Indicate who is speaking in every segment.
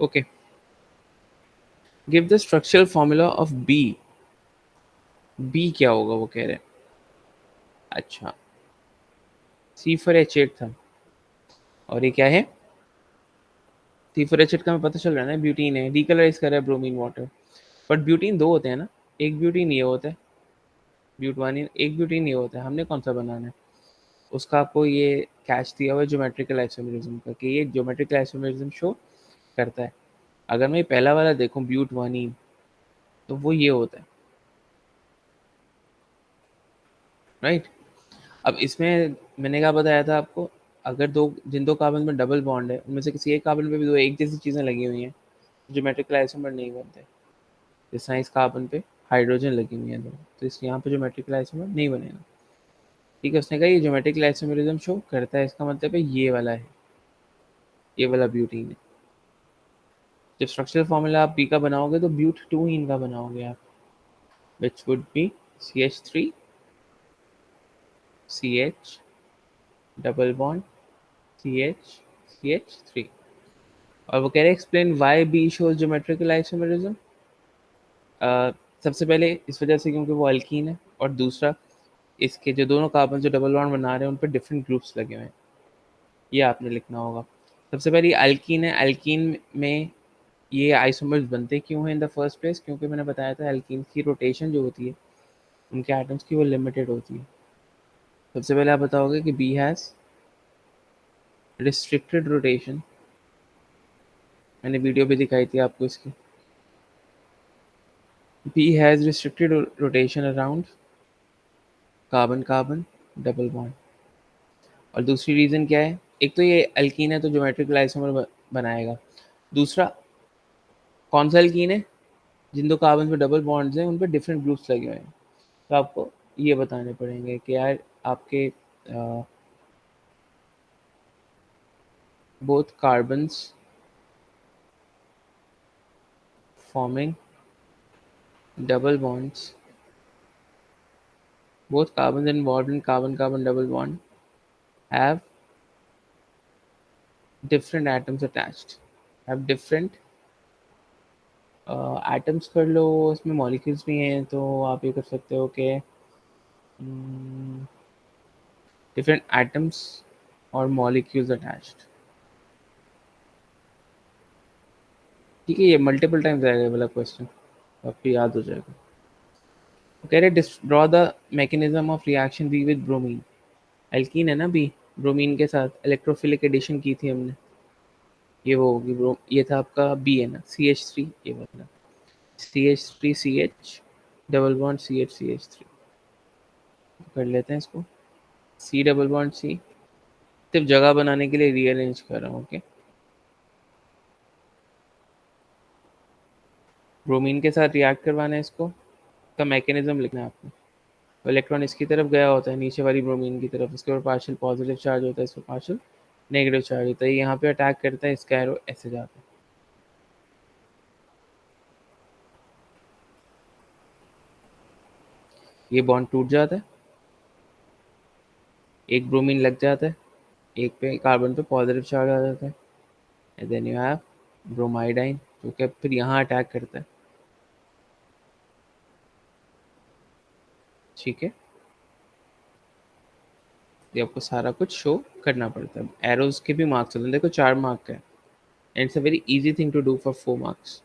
Speaker 1: Okay, give the structural formula of B. B क्या होगा वो कह रहे हैं। अच्छा, C4H8 था, और ये क्या है? C4H8 का हमें पता चल रहा है ना, ब्यूटीन है, डीकलराइज कर रहा है ब्रोमीन वाटर। बट ब्यूटीन दो होते हैं ना, एक ब्यूटीन ये होता है, ब्यूटवानिन, एक ब्यूटीन ये होता है। हमने कौन सा बनाना है? उसका आपको ये कैच दिया हुआ है ज्योमेट्रिकल आइसोमेरिज्म का, कि ये ज्योमेट्रिकल आइसोमेरिज्म शो करता है। अगर मैं पहला वाला देखूं ब्यूटवानिन, तो वो ये होता है, राइट। अब इसमें मैंने क्या बताया था आपको, अगर जिन दो कार्बन में डबल बॉन्ड है, उनमें से किसी एक कार्बन पे भी दो एक जैसी चीज़ें लगी हुई हैं, ज्योमेट्रिकल आइसोमर नहीं बनते। जिस तरह इस कार्बन पे हाइड्रोजन लगी हुई है दो, तो इस यहाँ पे ज्योमेट्रिकल आइसोमर नहीं बनेगा। ठीक है, उसने कहा ये ज्योमेट्रिकल आइसोमरिज्म शो करता है, इसका मतलब है ये वाला है, ये वाला ब्यूटीन है। जब स्ट्रक्चरल फॉर्मूला आप बी का बनाओगे तो ब्यूट टू इन का बनाओगे आप, which would be CH3 CH double bond CH CH3। और वो कह रहे हैं explain why B shows geometrical isomerism. सबसे पहले इस वजह से क्योंकि वो अल्कीन है, और दूसरा इसके जो दोनों कार्बन जो डबल बॉन्ड बना रहे हैं उन पर डिफरेंट ग्रुप्स लगे हुए हैं, ये आपने लिखना होगा। सबसे पहले अल्कीन है, अल्कीन में ये आइसोमर्स बनते क्यों हैं इन द फर्स्ट प्लेस? क्योंकि मैंने बताया था अल्कीन की रोटेशन जो होती है उनके एटम्स की, वो लिमिटेड होती है। सबसे पहले आप बताओगे कि बी हैज़ रिस्ट्रिक्टेड रोटेशन, मैंने वीडियो भी दिखाई थी आपको इसकी। B has restricted rotation around carbon carbon double bond. और दूसरी रीज़न क्या है? एक तो ये अल्कीन है तो ज्योमेट्रिकल आइसोमर बनाएगा। दूसरा, कौन सा अल्कीन है? जिन दो कार्बन में डबल बॉन्ड्स हैं उन पर डिफरेंट ग्रुप्स लगे हुए हैं। तो आपको ये बताने पड़ेंगे कि यार आपके both carbons forming double bonds, both carbons involved in carbon-carbon double bond have different atoms attached, have different atoms कर लो, इसमें molecules भी हैं, तो आप ये कर सकते हो कि different atoms और molecules attached। ठीक है, ये मल्टीपल टाइम्स आएगा ये वाला क्वेश्चन, आपको याद हो जाएगा। कह रहे draw the mechanism of reaction be with bromine. Alkene है ना बी, ब्रोमीन के साथ इलेक्ट्रोफिलिक एडिशन की थी हमने, ये वो होगी ब्रो, ये था आपका बी है ना, CH3, ये वाला CH3 CH double bond CH3 कर लेते हैं इसको, C डबल बॉन्ड C, सिर्फ जगह बनाने के लिए रीअरेंज कर रहा हूँ। ओके, ब्रोमीन के साथ रिएक्ट करवाना है इसको, का मैकेनिज्म लिखना है आपको। तो इलेक्ट्रॉन इसकी तरफ गया होता है, नीचे वाली ब्रोमीन की तरफ, इसके ऊपर पार्शियल पॉजिटिव चार्ज होता है, इस पर पार्शियल नेगेटिव चार्ज होता है, यहाँ पे अटैक करता है, इसका एरो ऐसे जाता है। ये बॉन्ड टूट जाता है, एक ब्रोमीन लग जाता है, एक पे कार्बन पे पॉजिटिव चार्ज आ जाता है, एंड देन यू हैव ब्रोमाइडाइन, जो कि फिर यहाँ अटैक करता है। ठीक है, ये आपको सारा कुछ शो करना पड़ता है। एरोज के भी मार्क्स होते हैं, देखो 4 मार्क का है, and it's a very easy thing to do for 4 marks.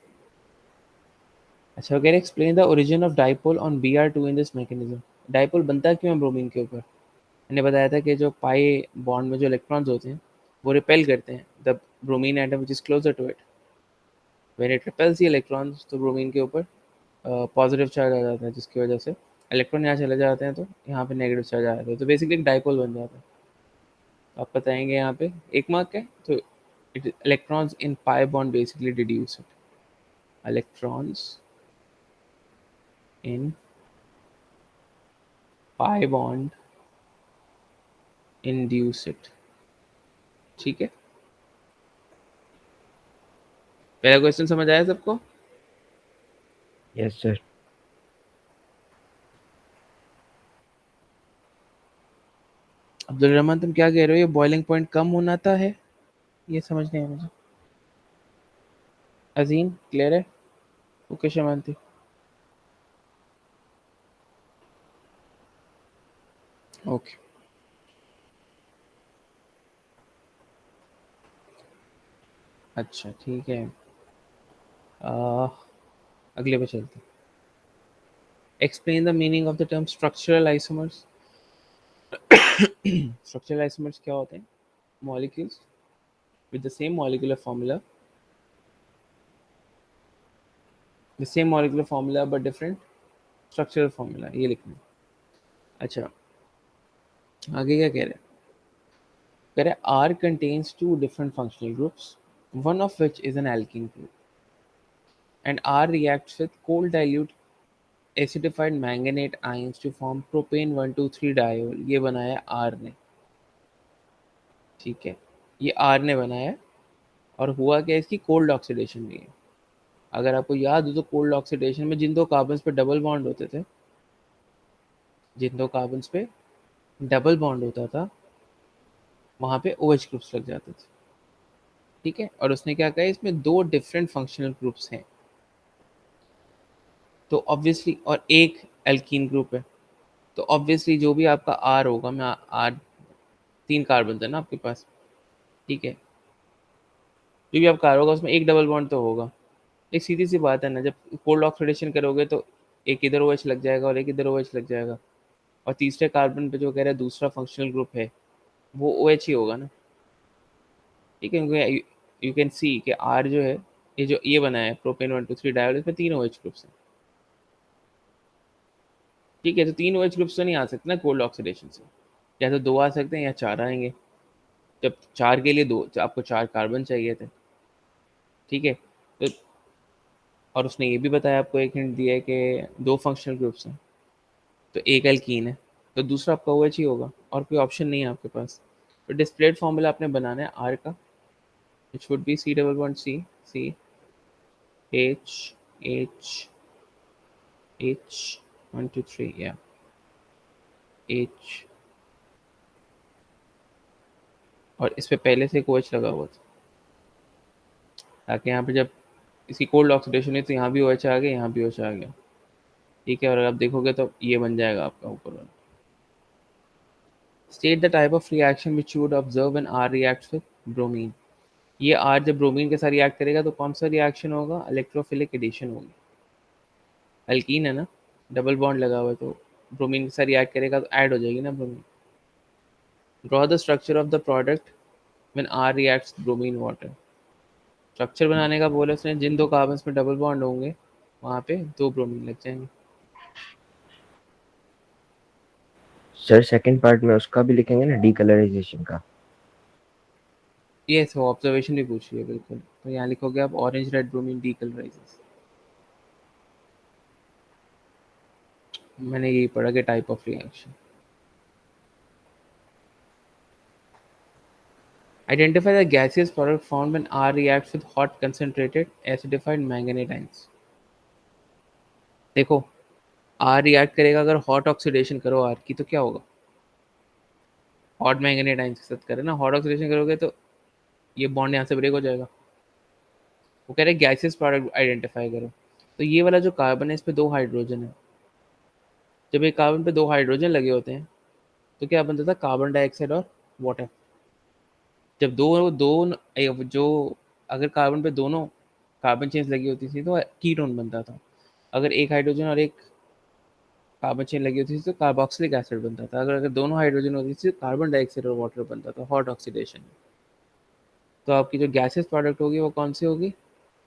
Speaker 1: अच्छा, वगैरह explain the origin of dipole on Br2 in this mechanism. Dipole बनता क्यों है ब्रोमीन के ऊपर? मैंने बताया था कि जो पाई बॉन्ड में जो इलेक्ट्रॉन्स होते हैं वो रिपेल करते हैं the bromine atom which is closer to it. When it repels the electrons, तो ब्रोमीन के ऊपर पॉजिटिव चार्ज आ जाता है, जिसकी वजह से इलेक्ट्रॉन यहाँ चले जाते हैं, तो यहाँ पे नेगेटिव चार्ज आ जाता है, तो बेसिकली एक डाइपोल बन जाता है। तो आप बताएंगे यहाँ पे 1 मार्क है, तो it electrons in pi bond basically deduce it, electrons in pi bond induce it. ठीक है, पहला क्वेश्चन समझ आया सबको?
Speaker 2: Yes sir.
Speaker 1: अब्दुल रहमान, तुम क्या कह रहे हो? ये बॉइलिंग पॉइंट कम होना था है, ये समझ नहीं है मुझे। अजीम क्लियर है? ओके शमांति। ओके, अच्छा ठीक है। आ, अगले पे चलते हैं। Explain the meaning of the term structural isomers. Structural isomers क्या होते हैं? Molecules with the same molecular formula, the same molecular formula but different structural formula, ये लिखना है। अच्छा, आगे क्या कह रहे हैं? कह रहे हैं R contains two different functional groups, one of which is an alkene group, and R reacts with cold dilute acidified manganate ions to form propane 1,2,3 diol। ये बनाया R ने, ठीक है, ये R ने बनाया। और हुआ क्या, इसकी कोल्ड ऑक्सीडेशन भी है। अगर आपको याद हो तो कोल्ड ऑक्सीडेशन में जिन दो कार्बन्स पे डबल बॉन्ड होते थे, जिन दो कार्बन्स पे डबल बॉन्ड होता था, वहाँ पे OH ग्रुप्स लग जाते थे, ठीक है। और उसने क्या कहा, इसमें दो डिफरेंट फंक्शनल ग्रुप्स हैं, तो ऑब्वियसली, और एक एल्कीन ग्रुप है, तो ऑब्वियसली जो भी आपका आर होगा, मैं आर, तीन कार्बन है ना आपके पास, ठीक है, जो भी आपका आर होगा उसमें एक डबल बॉन्ड तो होगा। एक सीधी सी बात है ना, जब कोल्ड ऑक्सीडेशन करोगे तो एक इधर OH लग जाएगा और एक इधर OH लग जाएगा, और तीसरे कार्बन पे जो कह रहा है दूसरा फंक्शनल ग्रुप है, वो OH ही होगा ना, ठीक है। क्योंकि यू कैन सी कि आर जो है, ये जो ये बना है प्रोपेन 1,2,3 डायोल, इसमें तीन OH ग्रुप्स हैं, ठीक है। तो तीन OH ग्रुप्स तो नहीं आ सकते ना कोल्ड ऑक्सीडेशन से, या तो दो आ सकते हैं या चार आएंगे। जब चार के लिए दो, आपको चार कार्बन चाहिए थे, ठीक है। तो और उसने ये भी बताया, आपको एक हिंट दिया है कि दो फंक्शनल ग्रुप्स हैं, तो एक एल्कीन है, तो दूसरा आपका OH ही होगा, और कोई ऑप्शन नहीं है आपके पास। तो डिस्प्लेड फॉर्मूला आपने बनाना है आर का, विच would B C double bond C, C H H H 1 2 3 या H, और इस पे पहले से एक OH लगा हुआ था, ताकि यहाँ पे जब इसकी कोल्ड ऑक्सीडेशन है तो यहाँ भी OH आ गया, यहाँ भी OH आ गया, ठीक है। और आप देखोगे तो ये बन जाएगा आपका ऊपर वाला। State the type of reaction which you would observe when R reacts with bromine. ये R जब ब्रोमीन के साथ रिएक्ट करेगा तो कौन सा रिएक्शन होगा? इलेक्ट्रोफिलिक एडिशन होगी। अल्कीन है ना, डबल बॉन्ड लगा हुआ है, तो ब्रोमीन के साथ रिएक्ट करेगा तो ऐड हो जाएगी ना bromine. Draw the structure of the product when R reacts bromine water. Structure बनाने का बोला उसने, जिन दो कार्बन्स में डबल बॉन्ड होंगे वहाँ पे दो ब्रोमीन लग जाएंगे।
Speaker 2: सर सेकंड पार्ट में उसका भी लिखेंगे ना, डीकलराइजेशन का।
Speaker 1: ये तो ऑब्जर्वेशन भी पूछ रही है, बिल्कुल। तो यहाँ लिखोगे आप ऑरेंज रेड ब्रोमीन डीकलराइजेस। मैंने यही पढ़ा कि type of reaction. Identify the gaseous product formed when R reacts with hot concentrated acidified manganate ions। देखो, R रिएक्ट करेगा, अगर हॉट ऑक्सीडेशन करो R की तो क्या होगा? हॉट मैंगनेट आयंस के साथ करे ना, हॉट ऑक्सीडेशन करोगे तो ये बॉन्ड यहाँ से ब्रेक हो जाएगा। वो कह रहे हैं गैसेस प्रोडक्ट आइडेंटिफाई करो। तो ये वाला जो कार्बन है, इस पे दो हाइड्रोजन है। जब एक कार्बन पे दो हाइड्रोजन लगे होते हैं तो क्या बनता था? कार्बन डाइऑक्साइड और वाटर। जब दो दो जो, अगर कार्बन पे दोनों कार्बन चेन्स लगी होती थी तो कीटोन बनता था। अगर एक हाइड्रोजन और एक कार्बन चेन लगी होती थी तो कार्बोक्सिलिक एसिड बनता था। अगर अगर दोनों हाइड्रोजन होती थी तो कार्बन डाइऑक्साइड और वाटर बनता था, हॉट ऑक्सीडेशन। तो आपकी जो गैसेस प्रोडक्ट होगी वो कौन सी होगी?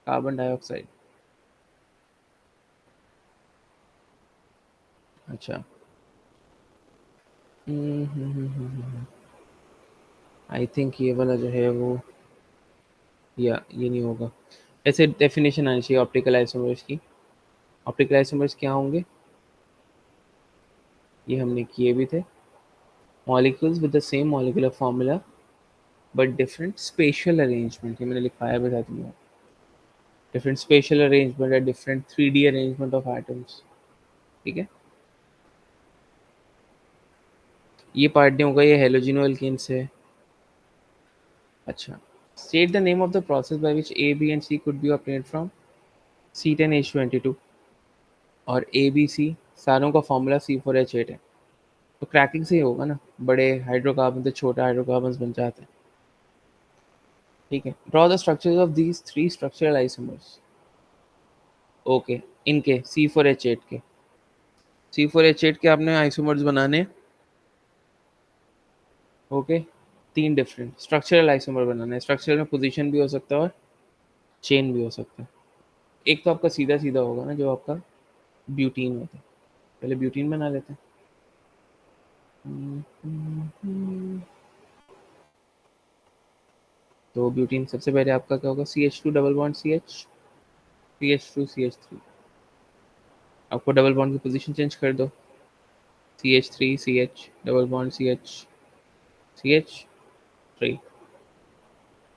Speaker 1: Carbon dioxide. अच्छा, आई थिंक ये वाला जो है वो, या ये नहीं होगा। ऐसे डेफिनेशन आनी चाहिए ऑप्टिकल आइसोमर्स की। ऑप्टिकल आइसोमर्स क्या होंगे? ये हमने किए भी थे। Molecules with the same molecular formula but different special arrangement, ये मैंने लिखाया भी था तुमने। डिफरेंट स्पेशल अरेंजमेंट है, different 3D arrangement of atoms, ठीक है। ये पार्ट नहीं होगा, ये हेलोजिनो एल्केन से है। अच्छा, State the name of the process by which A, B, and C could be obtained from C10H22 और A, B, C सारों का फॉर्मूला C4H8 है, तो क्रैकिंग से ही होगा ना, बड़े हाइड्रोकार्बन से छोटे हाइड्रोकार्बन बन जाते हैं। ठीक है, draw the structures of these three structural isomers. Okay, इनके C4H8 के C4H8 के आपने आइसोमर्स बनाने। ओके, तीन डिफरेंट स्ट्रक्चरल आइसोमर बनाने हैं। स्ट्रक्चरल में पोजीशन भी हो सकता है और चेन भी हो सकता है। एक तो आपका सीधा सीधा होगा ना, जो आपका ब्यूटीन होता है। पहले ब्यूटीन बना लेते हैं। तो ब्यूटीन सबसे पहले आपका क्या होगा, CH2 double bond CH, CH2 CH3। आपको डबल बॉन्ड की पोजीशन चेंज कर दो, CH3 CH double bond CH CH3।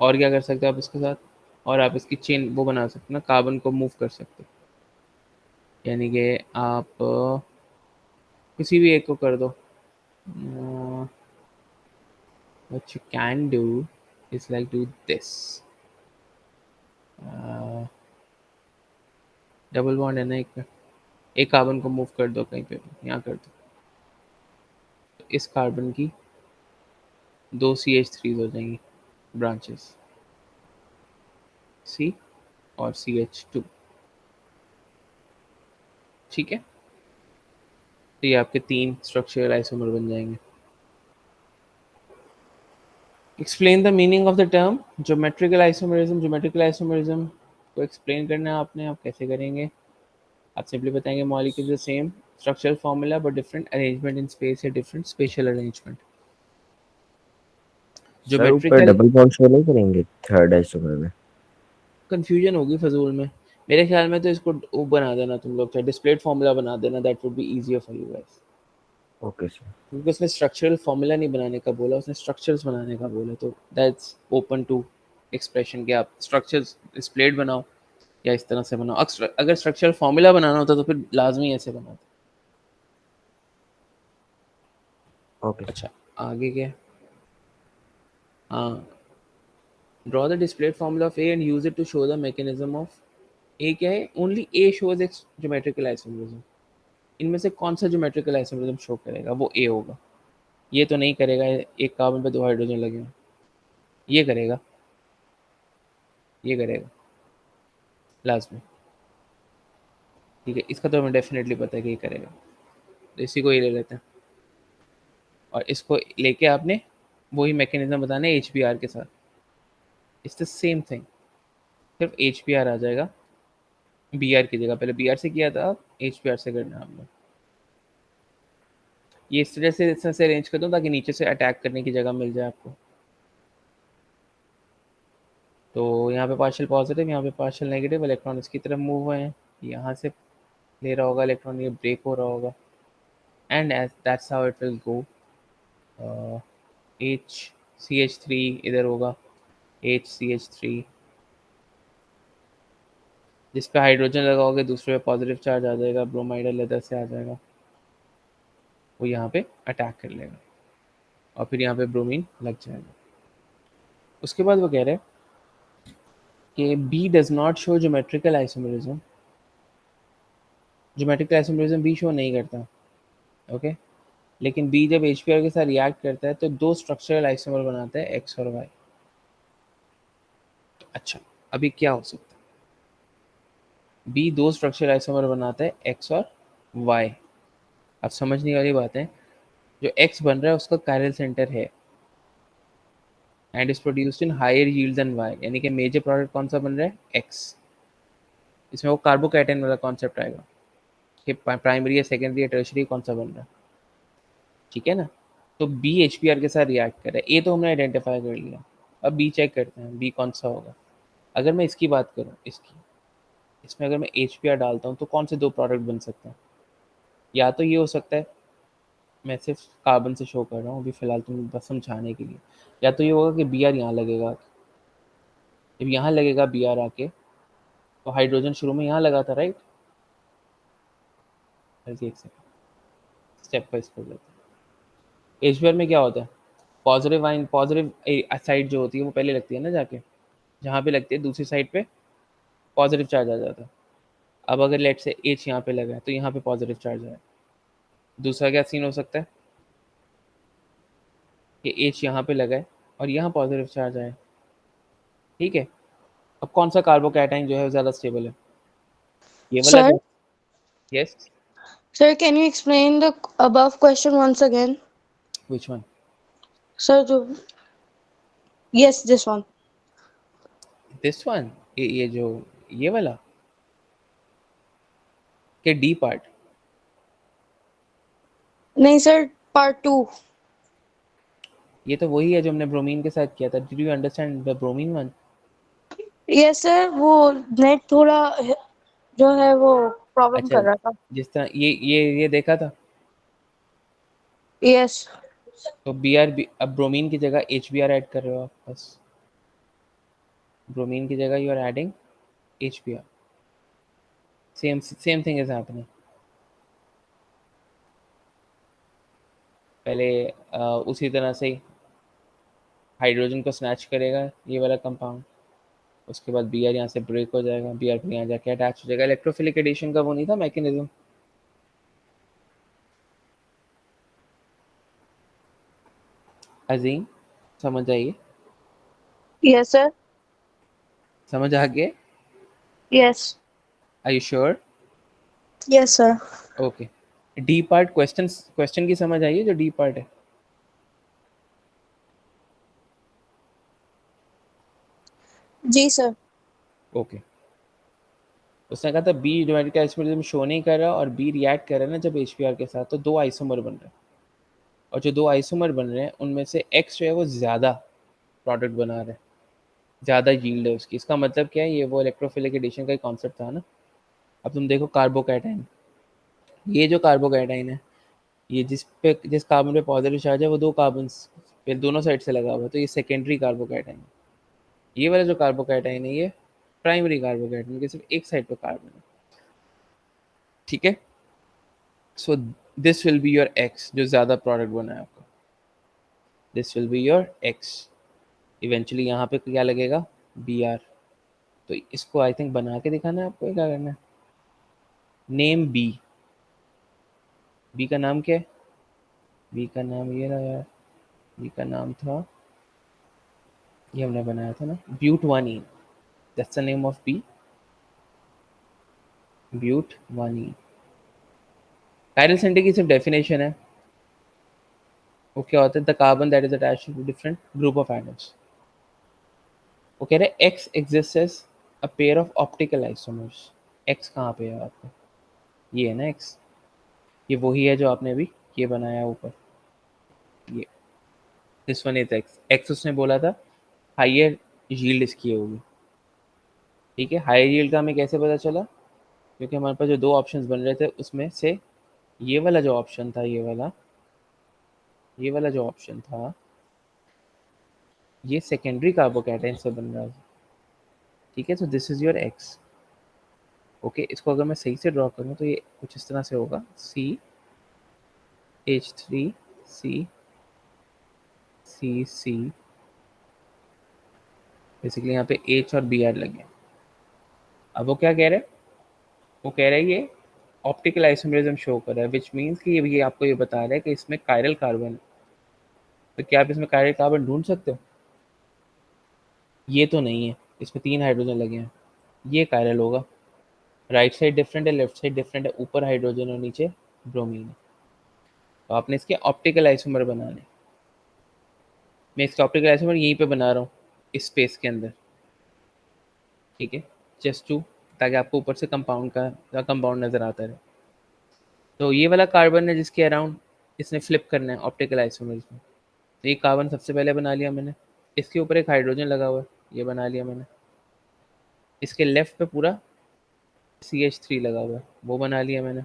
Speaker 1: और क्या कर सकते हो आप इसके साथ, और आप इसकी चेन वो बना सकते हो ना, कार्बन को मूव कर सकते हो। यानी कि आप किसी भी एक को कर दो। what you can do is like do this, double bond है ना एक पे, एक कार्बन को मूव कर दो कहीं पे भी, यहाँ कर दो, तो इस कार्बन की दो CH3 हो जाएंगी ब्रांचेस, C और CH2। ठीक है, तो ये आपके तीन स्ट्रक्चरल आइसोमर बन जाएंगे। Explain the meaning of the term geometrical isomerism. Geometrical isomerism को एक्सप्लेन करना है आपने, आप कैसे करेंगे? आप सिंपली बताएंगे molecule the same structural formula but different arrangement in space या डिफरेंट स्पेशल अरेंजमेंट।
Speaker 2: सर ऊपर
Speaker 1: ज्योमेट्रिकल
Speaker 2: डबल बॉन्ड शो नहीं करेंगे थर्ड आइसोमर में?
Speaker 1: कंफ्यूजन होगी फजूल में। मेरे ख्याल में तो इसको वो बना देना तुम लोग, डिस्प्लेड फॉर्मूला बना देना, that would be easier for you guys.
Speaker 2: Okay sir.
Speaker 1: क्योंकि उसने स्ट्रक्चरल फॉर्मूला नहीं बनाने का बोला, उसने स्ट्रक्चर्स बनाने का बोला, तो दैट्स ओपन टू एक्सप्रेशन कि आप स्ट्रक्चर्स डिस्प्लेड बनाओ या इस तरह से बनाओ। अगर स्ट्रक्चरल फॉर्मूला बनाना होता तो फिर लाजमी ऐसे बनाते।
Speaker 2: Okay sir.
Speaker 1: अच्छा, आगे क्या है? हाँ, draw the displayed formula of A and use it to show the mechanism of A. क्या है? ओनली ए शोज एक ज्योमेट्रिकल आइसोमरिज्म। इनमें से कौन सा ज्योमेट्रिकल आइसोमरिज्म शो करेगा? वो ए होगा। ये तो नहीं करेगा, एक कार्बन पे दो हाइड्रोजन लगे हैं। ये करेगा, ये करेगा लास्ट में। ठीक है, इसका तो हमें डेफिनेटली पता है कि ये करेगा, तो इसी को ये ले लेते हैं। और इसको लेके आपने वही मैकेनिज्म बताना है HBr के साथ। इट्स द सेम थिंग, सिर्फ HBr आ जाएगा Br की जगह। पहले Br से किया था, अब HBr से करना है आपने। ये इस तरह से अरेंज कर दो ताकि नीचे से अटैक करने की जगह मिल जाए आपको। तो यहाँ पे पार्शियल पॉजिटिव, यहाँ पे पार्शियल नेगेटिव, इलेक्ट्रॉन इसकी तरफ मूव हुए हैं, यहाँ से ले रहा होगा इलेक्ट्रॉन, ये ब्रेक हो रहा होगा, and as that's how it will go. HCH3 इधर होगा, HCH3 जिस पे हाइड्रोजन लगाओगे दूसरे पे पॉजिटिव चार्ज आ जाएगा, ब्रोमाइड लेदर से आ जाएगा, वो यहाँ पे अटैक कर लेगा और फिर यहाँ पे ब्रोमीन लग जाएगा। उसके बाद वो कह रहे हैं कि B does not show geometrical isomerism. Geometrical isomerism B show नहीं करता, ओके। लेकिन बी जब HBr के साथ रिएक्ट करता है तो दो स्ट्रक्चरल आइसोमर बनाता है, एक्स और वाई। अच्छा, अभी क्या हो सकता है? बी दो स्ट्रक्चरल आइसोमर बनाता है, एक्स और वाई। अब समझने वाली बात है, जो एक्स बन रहा है उसका कायरल सेंटर है and is produced in higher yield than Y, यानी कि मेजर प्रोडक्ट कौन सा बन रहा है? एक्स। इसमें वो कार्बोकैटायन वाला कॉन्सेप्ट आएगा कि प्राइमरी या सेकेंडरी या टर्शरी कौन सा बन रहा है। ठीक है ना? तो बी HBr के साथ रिएक्ट कर रहा है, ए तो हमने आइडेंटिफाई कर लिया। अब बी चेक करते हैं, बी कौन सा होगा। अगर मैं इसकी बात करूँ, इसकी, इसमें अगर मैं HBr डालता हूँ तो कौन से दो प्रोडक्ट बन सकते हैं? या तो ये हो सकता है, मैं सिर्फ कार्बन से शो कर रहा हूँ अभी फिलहाल तुम्हें बस समझाने के लिए, या तो ये होगा कि Br यहाँ लगेगा। जब यहाँ लगेगा Br आके, तो हाइड्रोजन शुरू में यहाँ लगा था, राइट? एक सेकंड, स्टेप वाइज कर लेते हैं। HBr में क्या होता है? पॉजिटिव आइन, पॉजिटिव साइड जो होती है वो पहले लगती है ना जाके, जहाँ पे लगती है दूसरी साइड पे पॉजिटिव चार्ज आ जाता है। अब अगर लेट से एच यहाँ पे लगा है तो यहाँ पे पॉजिटिव चार्ज आया। दूसरा क्या सीन हो सकता है कि एच यहाँ पे लगा है और यहाँ पॉजिटिव चार्ज आया। ठीक है, अब कौन सा कार्बोकैटाइन जो है ज़्यादा स्टेबल है? ये वाला
Speaker 3: Sir,
Speaker 1: जो, yes,
Speaker 3: sir, can you explain the above question once again?
Speaker 1: Which one?
Speaker 3: Sir, yes, this one.
Speaker 1: This one, ये जो ये वाला के डी पार्ट?
Speaker 3: नहीं सर, पार्ट टू।
Speaker 1: ये तो वही है जो हमने ब्रोमीन के साथ किया था। Did you understand the bromine one?
Speaker 3: Yes sir, वो नेट थोड़ा जो है वो प्रॉब्लम
Speaker 1: अच्छा,
Speaker 3: कर रहा था।
Speaker 1: जिस तरह ये देखा था।
Speaker 3: यस।
Speaker 1: तो बी आर बी, अब ब्रोमीन की जगह एच बी आर ऐड कर रहे हो आप बस। ब्रोमीन की जगह you are adding H B R. Same thing is happening. पहले उसी तरह से ही हाइड्रोजन को स्नैच करेगा ये वाला कंपाउंड, उसके बाद बी आर यहाँ से ब्रेक हो जाएगा, बी आर यहाँ जाके अटैच हो जाएगा। इलेक्ट्रोफिलिक एडिशन का वो नहीं था मैकेनिज्म? अजीम, समझ आइए?
Speaker 3: Yes sir.
Speaker 1: समझ आ गए?
Speaker 3: Yes.
Speaker 1: Are you sure?
Speaker 3: Yes sir.
Speaker 1: Okay. D part, question की समझ आई है जो डी पार्ट है?
Speaker 3: जी सर।
Speaker 1: ओके। उसने कहा था बी डिवाइडेड का आइसोमरिज्म शो नहीं कर रहा और बी रिएक्ट कर रहा है ना जब एच के साथ, तो दो आइसोमर बन रहे हैं, और जो दो आइसोमर बन रहे हैं उनमें से एक्स जो है वो ज़्यादा प्रोडक्ट बना रहा है, ज़्यादा यील्ड है उसकी। इसका मतलब क्या है? ये वो इलेक्ट्रोफिलिक एडिशन का कॉन्सेप्ट था ना। अब तुम देखो कार्बोकैटाइन, ये जो कार्बोकैटाइन है, ये जिस कार्बन पे पॉजिटिव चार्ज है वो दो कार्बन पे दोनों साइड से लगा हुआ है, तो ये सेकेंडरी कार्बोकैटाइन है। ये वाला जो कार्बोकैटाइन है ये प्राइमरी कार्बोकैटाइन के सिर्फ एक साइड पे कार्बन है। ठीक है, so this will be your X जो ज़्यादा प्रोडक्ट बना है आपका। This will be your X. Eventually यहाँ पे क्या लगेगा? B R. तो इसको आई थिंक बना के दिखाना है आपको, क्या करना है? Name B. बी का नाम क्या है? बी का नाम ये रहा यार, बी का नाम था, ये हमने बनाया था ना, but one ene. That's the name of B, but one ene. Chiral centre की सिर्फ डेफिनेशन है, वो क्या होता है? The carbon that is attached to different group of atoms. वो कह रहे हैं X exist as a pair of optical isomers. X कहाँ पे है आपका? ये है ना एक्स, ये वही है जो आपने अभी ये बनाया ऊपर, ये this one is x. X उसने बोला था हाइयर यील्ड इसकी होगी। ठीक है, हाइयर यील्ड का हमें कैसे पता चला? क्योंकि हमारे पास जो दो ऑप्शंस बन रहे थे उसमें से ये वाला जो ऑप्शन था, ये वाला जो ऑप्शन था, ये सेकेंडरी कार्बोकैटायन से बन रहा है। ठीक है, तो this is your x. Okay, इसको अगर मैं सही से ड्रॉ करूँ तो ये कुछ इस तरह से होगा, सी एच थ्री सी सी सी। बेसिकली यहाँ पे एच और बी आर लगे। अब वो क्या कह रहे हैं? वो कह रहे हैं ये ऑप्टिकल आइसोमरिज्म शो कर रहा है, विच मीन्स कि ये आपको ये बता रहा है कि इसमें कायरल कार्बन है। तो क्या आप इसमें कायरल कार्बन ढूंढ सकते हो? ये तो नहीं है, इसमें तीन हाइड्रोजन लगे हैं, ये कायरल होगा। राइट साइड डिफरेंट है, लेफ्ट साइड डिफरेंट है, ऊपर हाइड्रोजन और नीचे ब्रोमीन है। तो आपने इसके ऑप्टिकल आइसोमर बनाने। मैं इसके ऑप्टिकल आइसोमर यहीं पे बना रहा हूँ, इस स्पेस के अंदर। ठीक है, जस्ट टू, ताकि आपको ऊपर से कंपाउंड नज़र आता रहे। तो ये वाला कार्बन है जिसके अराउंड इसने फ्लिप करना है ऑप्टिकल आइसोमर्स में। तो ये कार्बन सबसे पहले बना लिया मैंने, इसके ऊपर एक हाइड्रोजन लगा हुआ है, ये बना लिया मैंने। इसके लेफ्ट पे पूरा CH3 लगा हुआ है, वो बना लिया मैंने।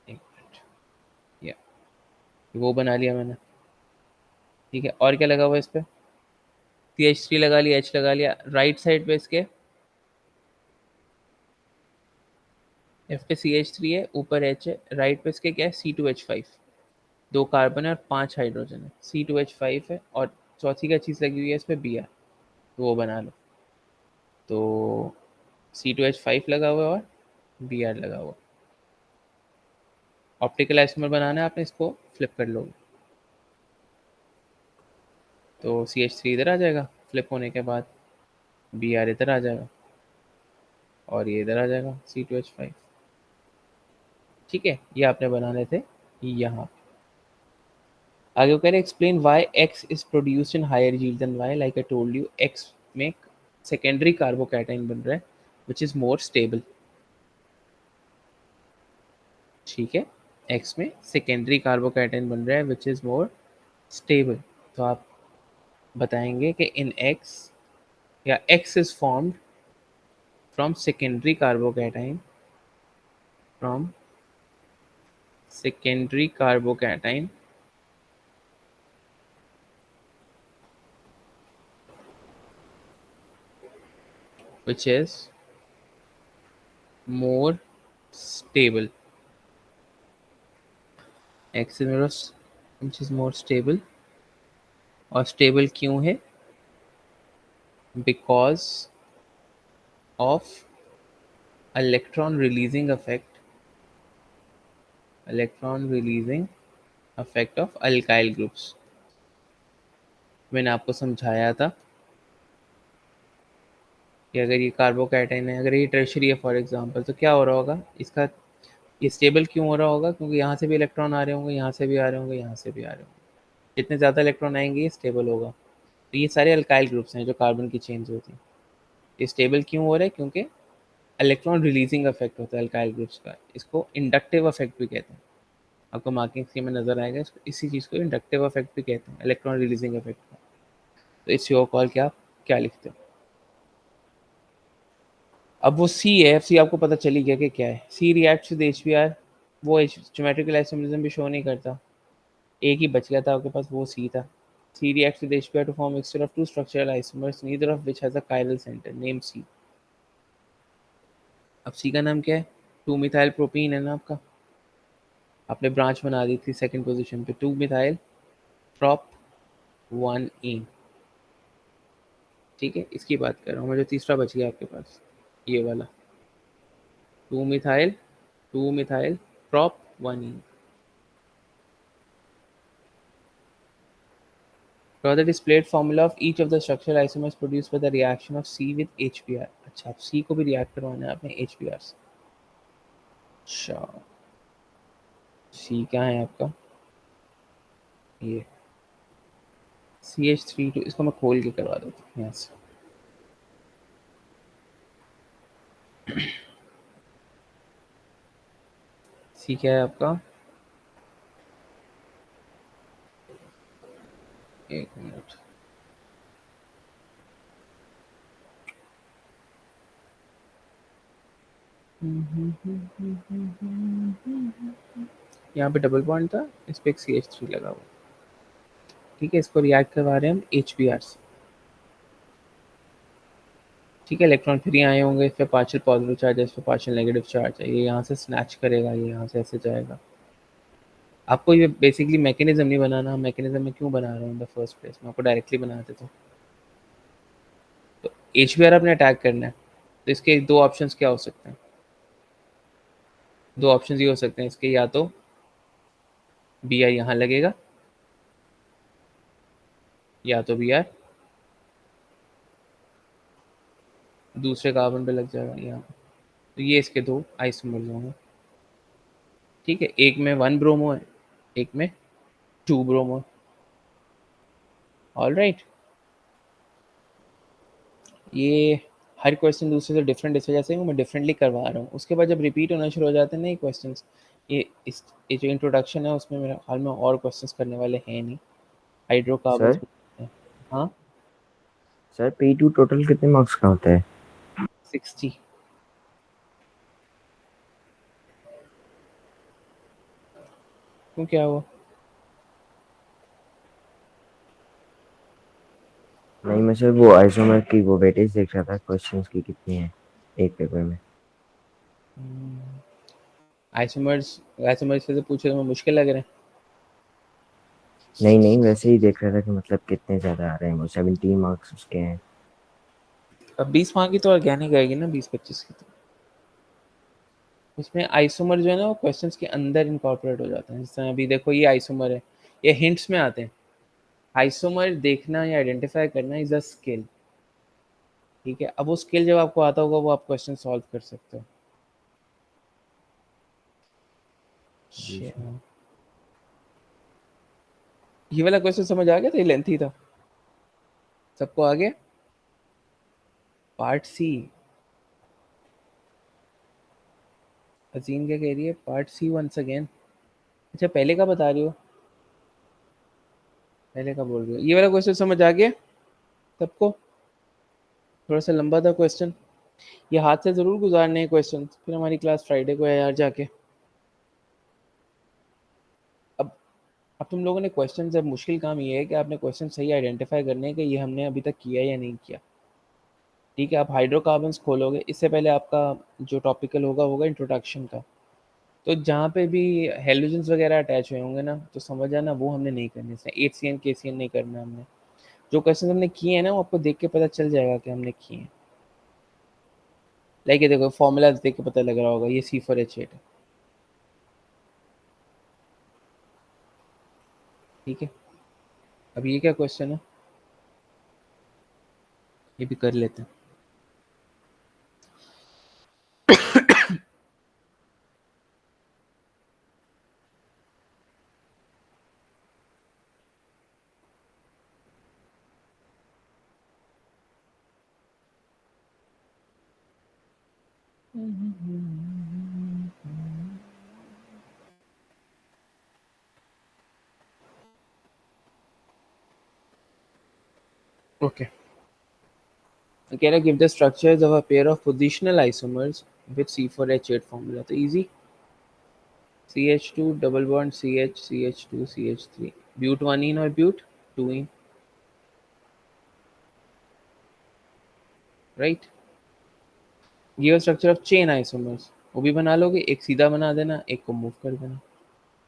Speaker 1: एक मिनट, या वो बना लिया मैंने। ठीक है, और क्या लगा हुआ है इस पे? CH3 लगा लिया, H लगा लिया। राइट साइड पे इसके लेफ्ट पे CH3 है, ऊपर H है, राइट पे इसके क्या है? C2H5। दो कार्बन है और पांच हाइड्रोजन है, C2H5 है और चौथी क्या चीज़ लगी हुई है इस पर, बी आर, तो वो बना लो। तो C2H5 लगा हुआ है और बी आर लगा हुआ। ऑप्टिकल आइसोमर बनाना है आपने, इसको फ्लिप कर लोगे तो CH3 इधर आ जाएगा, फ्लिप होने के बाद बी आर इधर आ जाएगा और ये इधर आ जाएगा C2H5। ठीक है, ये आपने बनाने थे यहाँ। आगे वो कह रहे explain why X is produced in higher yield than Y. Like I told you, X में सेकेंडरी कार्बोकैटाइन बन रहा है विच इज मोर स्टेबल। ठीक है, एक्स में सेकेंडरी कार्बोकैटाइन बन रहा है विच इज मोर स्टेबल। तो आप बताएंगे कि इन एक्स, या x is formed from secondary carbocation, from secondary carbocation which is more stable. X is which is more stable. और stable क्यों है? Because of electron releasing effect, electron releasing effect of alkyl groups. मैंने आपको समझाया था कि अगर ये कार्बोकैटाइन है, अगर ये टर्शरी है फॉर एग्जांपल, तो क्या हो रहा होगा इसका, ये स्टेबल क्यों हो रहा होगा? क्योंकि यहाँ से भी इलेक्ट्रॉन आ रहे होंगे, यहाँ से भी आ रहे होंगे, यहाँ से भी आ रहे होंगे। जितने ज़्यादा इलेक्ट्रॉन आएंगे ये स्टेबल होगा। तो ये सारे अल्काइल ग्रुप्स हैं जो कार्बन की चेंज होती हैं। ये स्टेबल क्यों हो रहा है? क्योंकि इलेक्ट्रॉन रिलीजिंग इफेक्ट होता है अल्काइल ग्रुप्स का। इसको इंडक्टिव इफेक्ट भी कहते हैं। आपको मार्किंग स्कीम में नजर आएगा, इसको इसी चीज़ को इंडक्टिव इफेक्ट भी कहते हैं, इलेक्ट्रॉन रिलीजिंग इफेक्ट का। तो इट्स योर कॉल कि आप क्या लिखते हो। अब वो सी है, सी आपको पता चली गया कि क्या है। सी रिएक्ट्स विद HBr, वो ज्योमेट्रिकल आइसोमरिज्म भी शो नहीं करता, एक ही बच गया था आपके पास, वो सी था। C reacts with HBr to form mixture of two structural isomers, neither of which has a chiral center. Name C. अब C का नाम क्या है? 2 मिथाइल प्रोपीन है ना आपका, आपने ब्रांच बना दी थी सेकंड पोजीशन पे, 2 मिथाइल प्रोप 1 इन। ठीक है, इसकी बात कर रहा हूँ मैं, जो तीसरा बच गया आपके पास, ये वाला 2 methyl prop 1 in. Draw the displayed formula of each of the structural isomers produced by the reaction of C with HBr. अच्छा, अब C को भी रिएक्ट करवाना है आपने HBr से। अच्छा, C क्या है आपका? ये CH3, इसको मैं खोल के करवा देता हूँ यहाँ से। C क्या है आपका? एक मिनट, यहाँ पे डबल बॉन्ड था, इस पे एक CH3 लगा हुआ। ठीक है, इसको रिएक्ट करवा रहे हैं हम HBr से। ठीक है, इलेक्ट्रॉन फ्री आए होंगे, इस पे पार्शियल पॉजिटिव चार्ज है, इस पे पार्शियल नेगेटिव चार्ज है, ये यहाँ से स्नैच करेगा, ये यहाँ से ऐसे जाएगा। आपको ये बेसिकली मैकेनिज्म नहीं बनाना, मैकेनिज्म में क्यों बना रहा हूँ इन द फर्स्ट प्लेस, मैं आपको डायरेक्टली बना देता हूँ। तो HBr आपने अटैक करना है, तो इसके दो ऑप्शंस क्या हो सकते हैं? दो ऑप्शंस ये हो सकते हैं इसके, या तो Br यहाँ लगेगा, या तो Br दूसरे कार्बन पे लग जाएगा यहाँ। तो ये इसके दो आइसोमर्स होंगे। ठीक है, एक में 1 ब्रोमो है, एक में 2 ब्रोमो है। ऑल राइट, ये हर क्वेश्चन दूसरे से डिफरेंट, इस वजह से मैं डिफरेंटली करवा रहा हूँ। उसके बाद जब रिपीट होना शुरू हो जाते हैं ना ये क्वेश्चन, ये जो इंट्रोडक्शन है उसमें मेरे ख्याल में और क्वेश्चंस करने वाले हैं नहीं, हाइड्रोकार्बन्स
Speaker 2: सर
Speaker 1: में। हाँ,
Speaker 2: सर P2 टोटल कितने मार्क्स का होता है?
Speaker 1: 60। क्यों, क्या हुआ?
Speaker 2: नहीं, मैं सर वो आइसोमर की वो वेटेज देख रहा था, क्वेश्चंस की कितनी है एक पेपर में।
Speaker 1: आइसोमर्स, आइसोमर्स से पूछे तो मुश्किल लग रहे हैं।
Speaker 2: नहीं नहीं, वैसे ही देख रहा था कि मतलब कितने ज्यादा आ रहे हैं। वो 17 मार्क्स उसके हैं।
Speaker 1: अब 20 मार्क की तो ऑर्गेनिक आएगी ना, 20-25 की तो। उसमें आइसोमर जो है ना वो क्वेश्चंस के अंदर इनकॉर्पोरेट हो जाते हैं। जैसे अभी देखो ये आइसोमर है, ये हिंट्स में आते हैं। आइसोमर देखना या आइडेंटिफाई करना इज अ स्किल, ठीक है। अब वो स्किल जब आपको आता होगा वो आप क्वेश्चन सॉल्व कर सकते हो।
Speaker 2: जी सर।
Speaker 1: अच्छा, ये वाला क्वेश्चन समझ आ गया था, ये लेंथी था, सबको आ गया। पार्ट सी, अजीम क्या कह रही है, पार्ट सी वंस अगेन। अच्छा पहले का बता रही हो, पहले का बोल रही हो। ये वाला क्वेश्चन समझ आ गया सबको? थोड़ा सा लंबा था क्वेश्चन, ये हाथ से जरूर गुजारने हैं क्वेश्चन, फिर हमारी क्लास फ्राइडे को है यार जाके। अब अब तुम लोगों ने क्वेश्चन, जब मुश्किल काम ये है कि आपने क्वेश्चन सही आइडेंटिफाई करने हैं कि ये हमने अभी तक किया या नहीं किया, ठीक है। आप हाइड्रोकार्बन्स खोलोगे, इससे पहले आपका जो टॉपिकल होगा होगा इंट्रोडक्शन का, तो जहाँ पे भी हेलोजेंस वगैरह अटैच हुए होंगे ना, तो समझ जाना वो हमने नहीं करने, इसमें HCN KCN नहीं करना हमने। जो क्वेश्चन हमने किए हैं ना वो आपको देख के पता चल जाएगा कि हमने किए हैं। लाइक ये देखो फॉर्मूला देख के पता लग रहा होगा, ये C4H8 है, ठीक है। अब ये क्या क्वेश्चन है, ये भी कर लेते हैं। ओके, कह रहा है give the structures of a pair of positional isomers with C4H8 formula. तो easy, CH2 double bond CH CH2 CH3, but 1 ene और but 2 ene, right. Give structure of chain isomers, वो भी बना लोगे, एक सीधा बना देना, एक को मूव कर देना।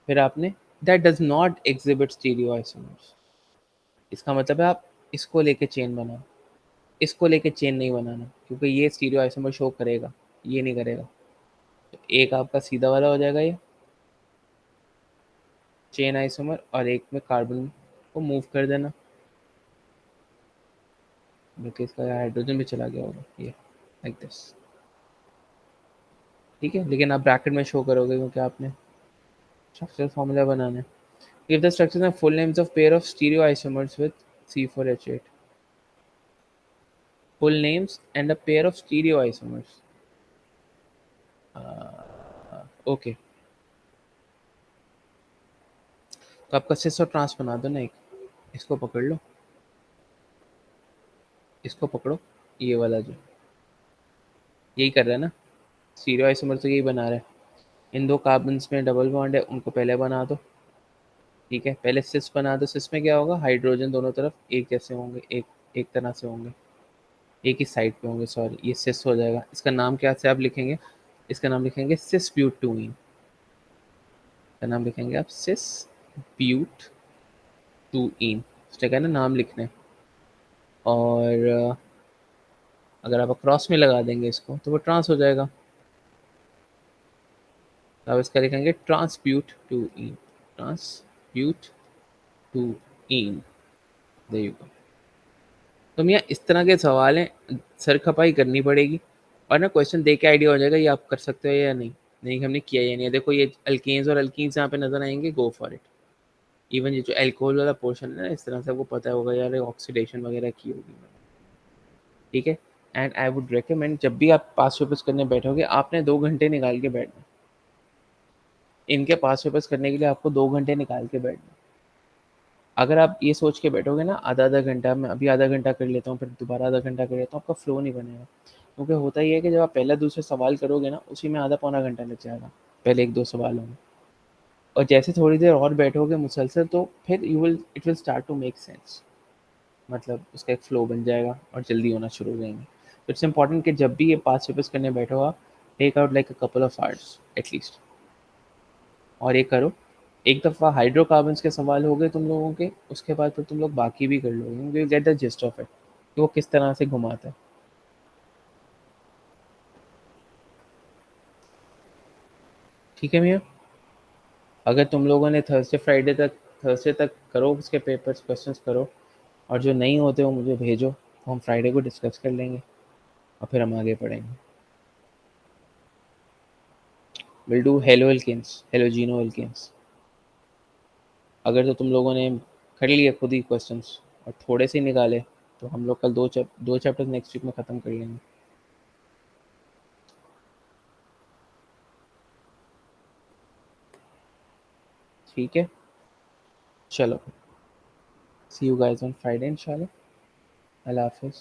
Speaker 1: फिर आपने that does not exhibit stereo isomers, इसका मतलब है आप इसको लेके चेन बनाओ, इसको लेके चेन नहीं बनाना, क्योंकि ये स्टीरियो आइसोमर शो करेगा, ये नहीं करेगा। तो एक आपका सीधा वाला हो जाएगा ये चेन आइसोमर, और एक में कार्बन को मूव कर देना, बल्कि इसका हाइड्रोजन भी चला गया होगा, ये लाइक दिस, ठीक है। लेकिन आप ब्रैकेट में शो करोगे क्योंकि आपने स्ट्रक्चर फॉर्मूला बनाना है। Give the structure and full names of pair of stereo isomers with C4H8, full names and a pair of stereoisomers. Okay, तो आपका सिस और ट्रांस बना दो ना एक, इसको पकड़ लो, इसको पकड़ो, ये वाला जो यही कर रहा है ना, स्टीरियो आइसोमर तो यही बना रहा है। इन दो कार्बन्स में डबल बॉन्ड है, उनको पहले बना दो, ठीक है। पहले सिस बना दो, सिस में क्या होगा, हाइड्रोजन दोनों तरफ एक जैसे होंगे, एक एक तरह से होंगे, एक ही साइड पे होंगे, सॉरी ये सिस हो जाएगा। इसका नाम क्या से आप लिखेंगे, इसका नाम लिखेंगे सिस ब्यूटूइन, का नाम लिखेंगे आप सिस ब्यूट टू इन, उस जगह ना नाम लिखना है। और अगर आप क्रॉस में लगा देंगे इसको तो वो ट्रांस हो जाएगा, तो आप इसका लिखेंगे trans but two ene, trans but two ene, there you go. तो मियाँ इस तरह के सवाल हैं, सर खपाई करनी पड़ेगी, और ना क्वेश्चन देख के आइडिया हो जाएगा ये आप कर सकते हो या नहीं, नहीं हमने किया या नहीं। देखो ये अल्केन्स और अल्कीन्स यहाँ पे नजर आएंगे, गो फॉर इट। इवन ये जो एल्कोहल वाला पोर्शन है ना, इस तरह से आपको पता होगा यार ऑक्सीडेशन वगैरह की होगी, ठीक है। एंड आई वुड रिकमेंड जब भी आप पास पेपर्स करने बैठोगे आपने 2 घंटे निकाल के बैठना, इनके पास पेपर्स करने के लिए आपको 2 घंटे निकाल के बैठना। अगर आप ये सोच के बैठोगे ना आधा आधा घंटा, मैं अभी आधा घंटा कर लेता हूँ फिर दोबारा आधा घंटा कर लेता हूँ, आपका फ्लो नहीं बनेगा। क्योंकि होता ही है कि जब आप पहला दूसरा सवाल करोगे ना उसी में आधा पौना घंटा लग जाएगा, पहले एक दो सवालों में। और जैसे थोड़ी देर और बैठोगे मुसलसल तो फिर you will it will start to make sense, मतलब उसका एक फ्लो बन जाएगा और जल्दी होना शुरू हो जाएंगे। तो इट्स इंपॉर्टेंट कि जब भी ये पास पेपर्स करने बैठो आप take out like a couple of hours at least, और ये करो। एक दफ़ा हाइड्रोकार्बन्स के सवाल हो गए तुम लोगों के, उसके बाद फिर तुम लोग बाकी भी कर लोगे, you get the gist of it कि वो किस तरह से घुमाता है। ठीक है मियाँ, अगर तुम लोगों ने थर्सडे तक करो उसके पेपर्स, क्वेश्चंस करो, और जो नहीं होते वो मुझे भेजो, तो हम फ्राइडे को डिस्कस कर लेंगे और फिर हम आगे पढ़ेंगे। Will do halo alkanes, halogeno alkanes. अगर तो तुम लोगों ने कर लिए खुद ही क्वेश्चंस और थोड़े से निकाले, तो हम लोग कल दो चैप्टर्स नेक्स्ट वीक में ख़त्म कर लेंगे। ठीक है, चलो, सी यू गाइस ऑन फ्राइडे इंशाल्लाह। अल्लाह हाफिज़।